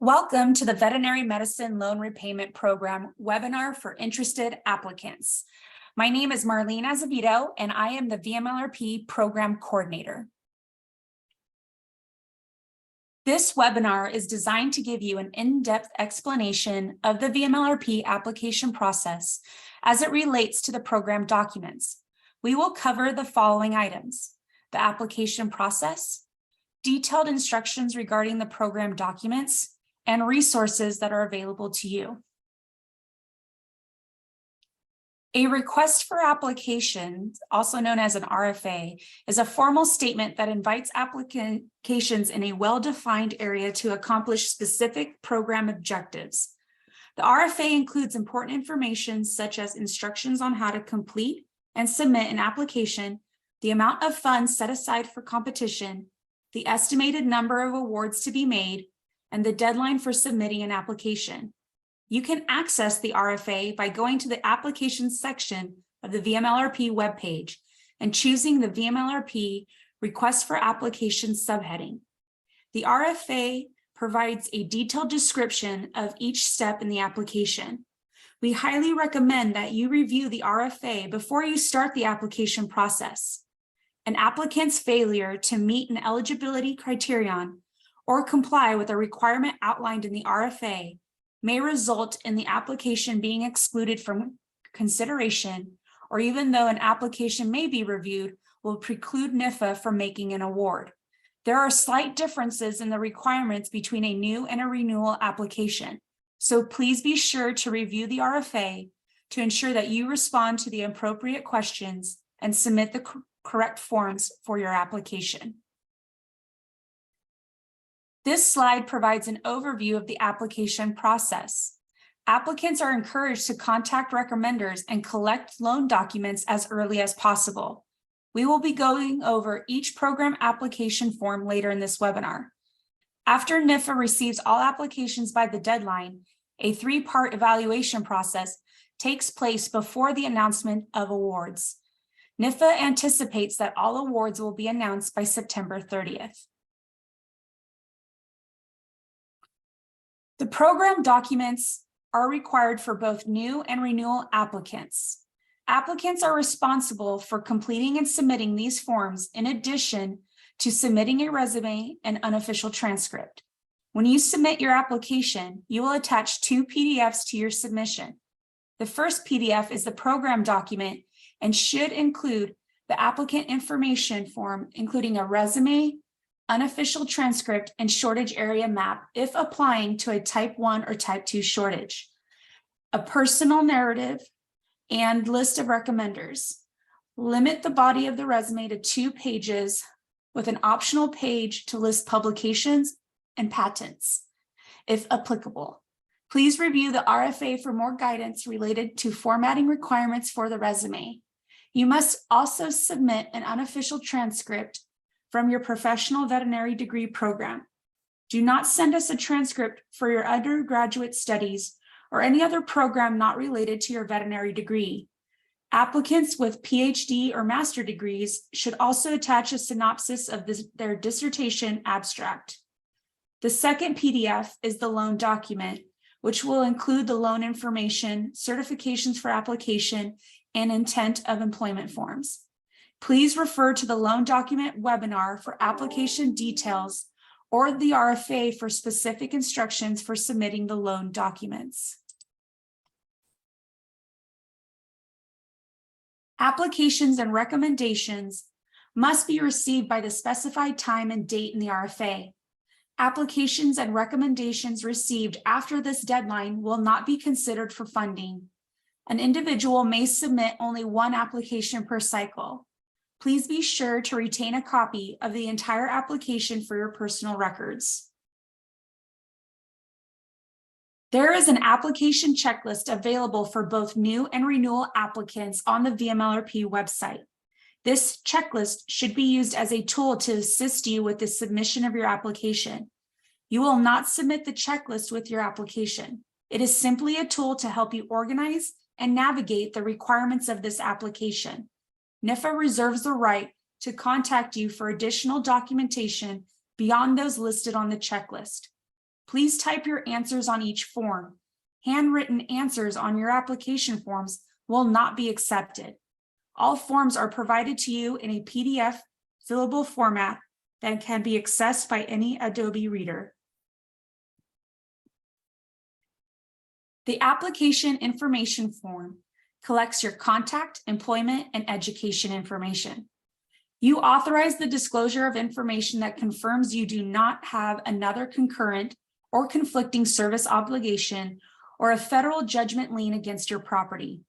Welcome to the Veterinary Medicine Loan Repayment Program webinar for interested applicants. My name is Marlene Azevedo, and I am the VMLRP Program Coordinator. This webinar is designed to give you an in-depth explanation of the VMLRP application process as it relates to the program documents. We will cover the following items: the application process, detailed instructions regarding the program documents, and resources that are available to you. A request for application, also known as an RFA, is a formal statement that invites applications in a well-defined area to accomplish specific program objectives. The RFA includes important information such as instructions on how to complete and submit an application, the amount of funds set aside for competition, the estimated number of awards to be made, and the deadline for submitting an application. You can access the RFA by going to the applications section of the VMLRP webpage and choosing the VMLRP Request for Application subheading. The RFA provides a detailed description of each step in the application. We highly recommend that you review the RFA before you start the application process. An applicant's failure to meet an eligibility criterion or comply with a requirement outlined in the RFA may result in the application being excluded from consideration, or even though an application may be reviewed, will preclude NIFA from making an award. There are slight differences in the requirements between a new and a renewal application, so please be sure to review the RFA to ensure that you respond to the appropriate questions and submit the correct forms for your application. This slide provides an overview of the application process. Applicants are encouraged to contact recommenders and collect loan documents as early as possible. We will be going over each program application form later in this webinar. After NIFA receives all applications by the deadline, a three-part evaluation process takes place before the announcement of awards. NIFA anticipates that all awards will be announced by September 30th. The program documents are required for both new and renewal applicants. Applicants are responsible for completing and submitting these forms in addition to submitting a resume and unofficial transcript. When you submit your application, you will attach two PDFs to your submission. The first PDF is the program document and should include the applicant information form, including a resume, unofficial transcript, and shortage area map if applying to a type 1 or type 2 shortage, a personal narrative, and list of recommenders. Limit the body of the resume to 2 pages with an optional page to list publications and patents, if applicable. Please review the RFA for more guidance related to formatting requirements for the resume. You must also submit an unofficial transcript from your professional veterinary degree program. Do not send us a transcript for your undergraduate studies or any other program not related to your veterinary degree. Applicants with PhD or master degrees should also attach a synopsis of their dissertation abstract. The second PDF is the loan document, which will include the loan information, certifications for application, and intent of employment forms. Please refer to the loan document webinar for application details or the RFA for specific instructions for submitting the loan documents. Applications and recommendations must be received by the specified time and date in the RFA. Applications and recommendations received after this deadline will not be considered for funding. An individual may submit only one application per cycle. Please be sure to retain a copy of the entire application for your personal records. There is an application checklist available for both new and renewal applicants on the VMLRP website. This checklist should be used as a tool to assist you with the submission of your application. You will not submit the checklist with your application. It is simply a tool to help you organize and navigate the requirements of this application. NIFA reserves the right to contact you for additional documentation beyond those listed on the checklist. Please type your answers on each form. Handwritten answers on your application forms will not be accepted. All forms are provided to you in a PDF fillable format that can be accessed by any Adobe reader. The application information form collects your contact, employment, and education information. You authorize the disclosure of information that confirms you do not have another concurrent or conflicting service obligation or a federal judgment lien against your property.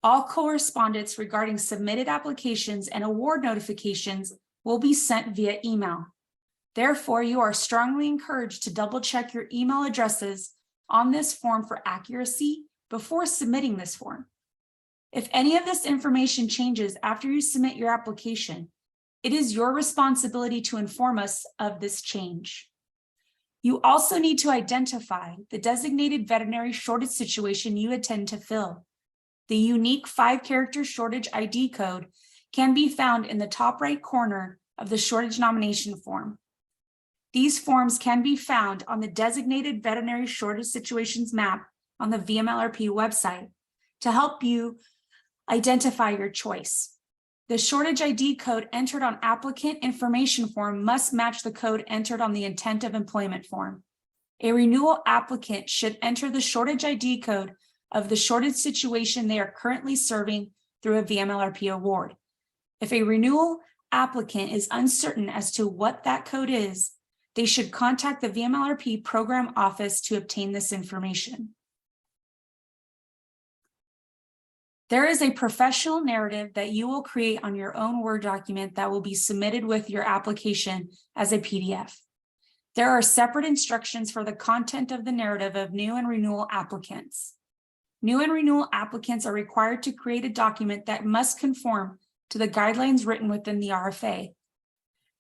All correspondence regarding submitted applications and award notifications will be sent via email. Therefore, you are strongly encouraged to double-check your email addresses on this form for accuracy before submitting this form. If any of this information changes after you submit your application, it is your responsibility to inform us of this change. You also need to identify the designated veterinary shortage situation you intend to fill. The unique 5-character shortage ID code can be found in the top right corner of the shortage nomination form. These forms can be found on the designated veterinary shortage situations map on the VMLRP website to help you identify your choice. The shortage ID code entered on applicant information form must match the code entered on the intent of employment form. A renewal applicant should enter the shortage ID code of the shortage situation they are currently serving through a VMLRP award. If a renewal applicant is uncertain as to what that code is, they should contact the VMLRP program office to obtain this information. There is a professional narrative that you will create on your own Word document that will be submitted with your application as a PDF. There are separate instructions for the content of the narrative of new and renewal applicants. New and renewal applicants are required to create a document that must conform to the guidelines written within the RFA.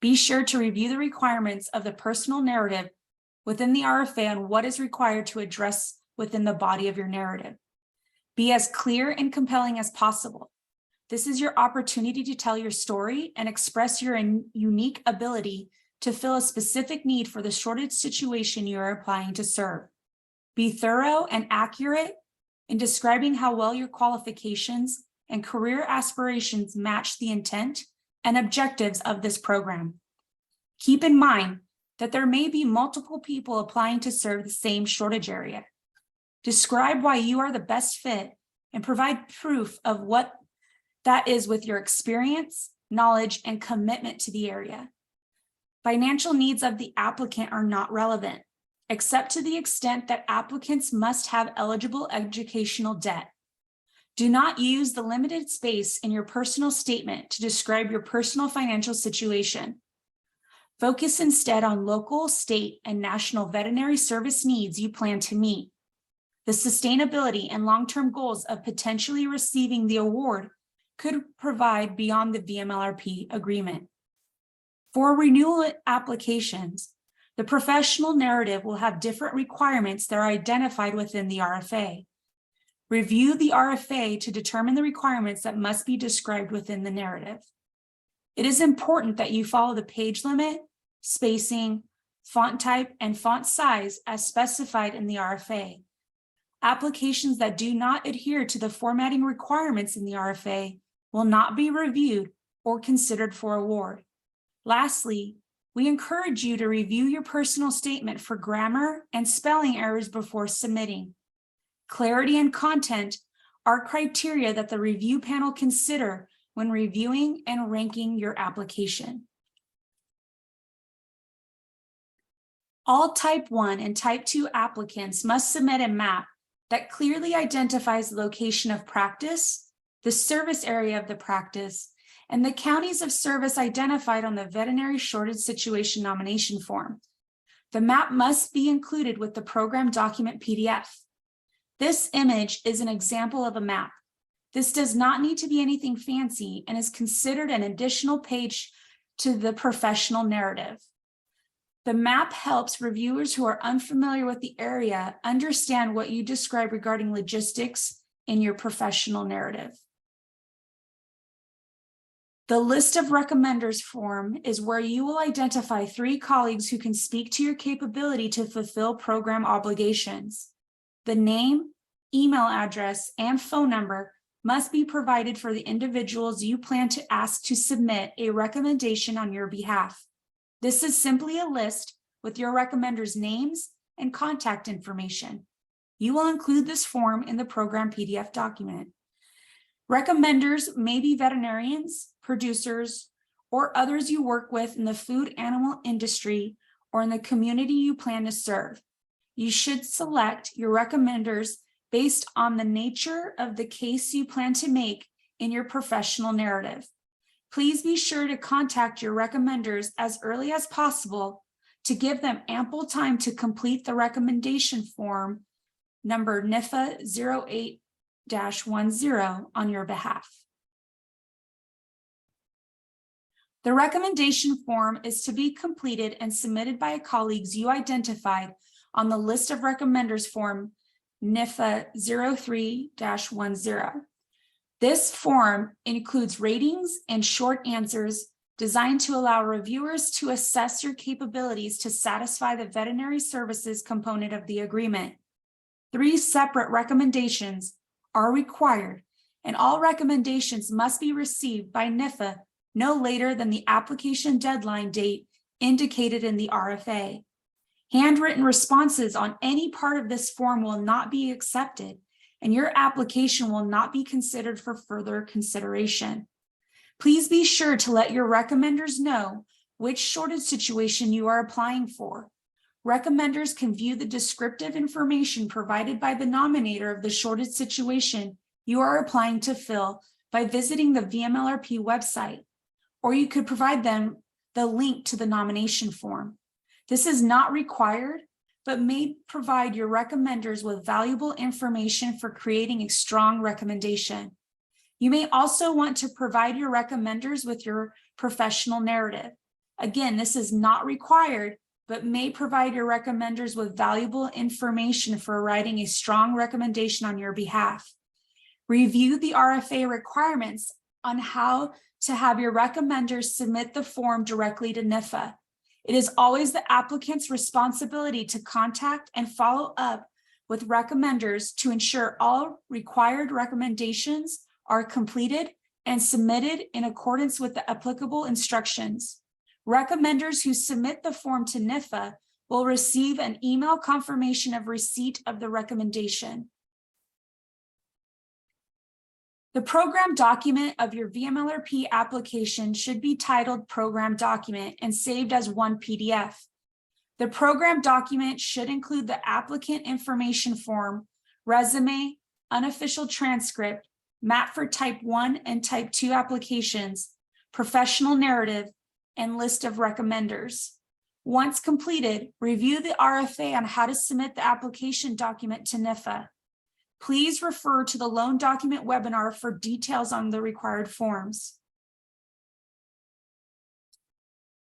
Be sure to review the requirements of the personal narrative within the RFA on what is required to address within the body of your narrative. Be as clear and compelling as possible. This is your opportunity to tell your story and express your unique ability to fill a specific need for the shortage situation you are applying to serve. Be thorough and accurate in describing how well your qualifications and career aspirations match the intent and objectives of this program. Keep in mind that there may be multiple people applying to serve the same shortage area. Describe why you are the best fit and provide proof of what that is with your experience, knowledge, and commitment to the area. Financial needs of the applicant are not relevant, except to the extent that applicants must have eligible educational debt. Do not use the limited space in your personal statement to describe your personal financial situation. Focus instead on local, state, and national veterinary service needs you plan to meet. The sustainability and long-term goals of potentially receiving the award could provide beyond the VMLRP agreement. For renewal applications, the professional narrative will have different requirements that are identified within the RFA. Review the RFA to determine the requirements that must be described within the narrative. It is important that you follow the page limit, spacing, font type, and font size as specified in the RFA. Applications that do not adhere to the formatting requirements in the RFA will not be reviewed or considered for award. Lastly, we encourage you to review your personal statement for grammar and spelling errors before submitting. Clarity and content are criteria that the review panel consider when reviewing and ranking your application. All Type 1 and Type 2 applicants must submit a map that clearly identifies the location of practice, the service area of the practice, and the counties of service identified on the veterinary shortage situation nomination form. The map must be included with the program document PDF. This image is an example of a map. This does not need to be anything fancy and is considered an additional page to the professional narrative. The map helps reviewers who are unfamiliar with the area understand what you describe regarding logistics in your professional narrative. The list of recommenders form is where you will identify 3 colleagues who can speak to your capability to fulfill program obligations. The name, email address, and phone number must be provided for the individuals you plan to ask to submit a recommendation on your behalf. This is simply a list with your recommenders' names and contact information. You will include this form in the program PDF document. Recommenders may be veterinarians, producers, or others you work with in the food animal industry or in the community you plan to serve. You should select your recommenders based on the nature of the case you plan to make in your professional narrative. Please be sure to contact your recommenders as early as possible to give them ample time to complete the recommendation form number NIFA 08-10 on your behalf. The recommendation form is to be completed and submitted by colleagues you identified on the list of recommenders form NIFA 03-10. This form includes ratings and short answers designed to allow reviewers to assess your capabilities to satisfy the veterinary services component of the agreement. 3 separate recommendations are required, and all recommendations must be received by NIFA no later than the application deadline date indicated in the RFA. Handwritten responses on any part of this form will not be accepted, and your application will not be considered for further consideration. Please be sure to let your recommenders know which shortage situation you are applying for. Recommenders can view the descriptive information provided by the nominator of the shortage situation you are applying to fill by visiting the VMLRP website, or you could provide them the link to the nomination form. This is not required, but may provide your recommenders with valuable information for creating a strong recommendation. You may also want to provide your recommenders with your professional narrative. Again, this is not required, but may provide your recommenders with valuable information for writing a strong recommendation on your behalf. Review the RFA requirements on how to have your recommenders submit the form directly to NIFA. It is always the applicant's responsibility to contact and follow up with recommenders to ensure all required recommendations are completed and submitted in accordance with the applicable instructions. Recommenders who submit the form to NIFA will receive an email confirmation of receipt of the recommendation. The program document of your VMLRP application should be titled Program Document and saved as one PDF. The program document should include the applicant information form, resume, unofficial transcript, map for type 1 and type 2 applications, professional narrative, and list of recommenders. Once completed, review the RFA on how to submit the application document to NIFA. Please refer to the loan document webinar for details on the required forms.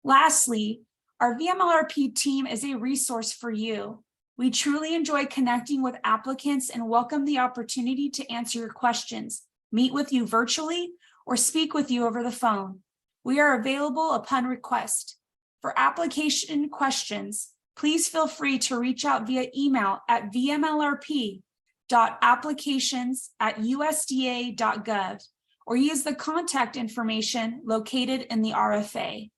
Lastly, our VMLRP team is a resource for you. We truly enjoy connecting with applicants and welcome the opportunity to answer your questions, meet with you virtually, or speak with you over the phone. We are available upon request. For application questions, please feel free to reach out via email at vmlrp.applications@usda.gov or use the contact information located in the RFA.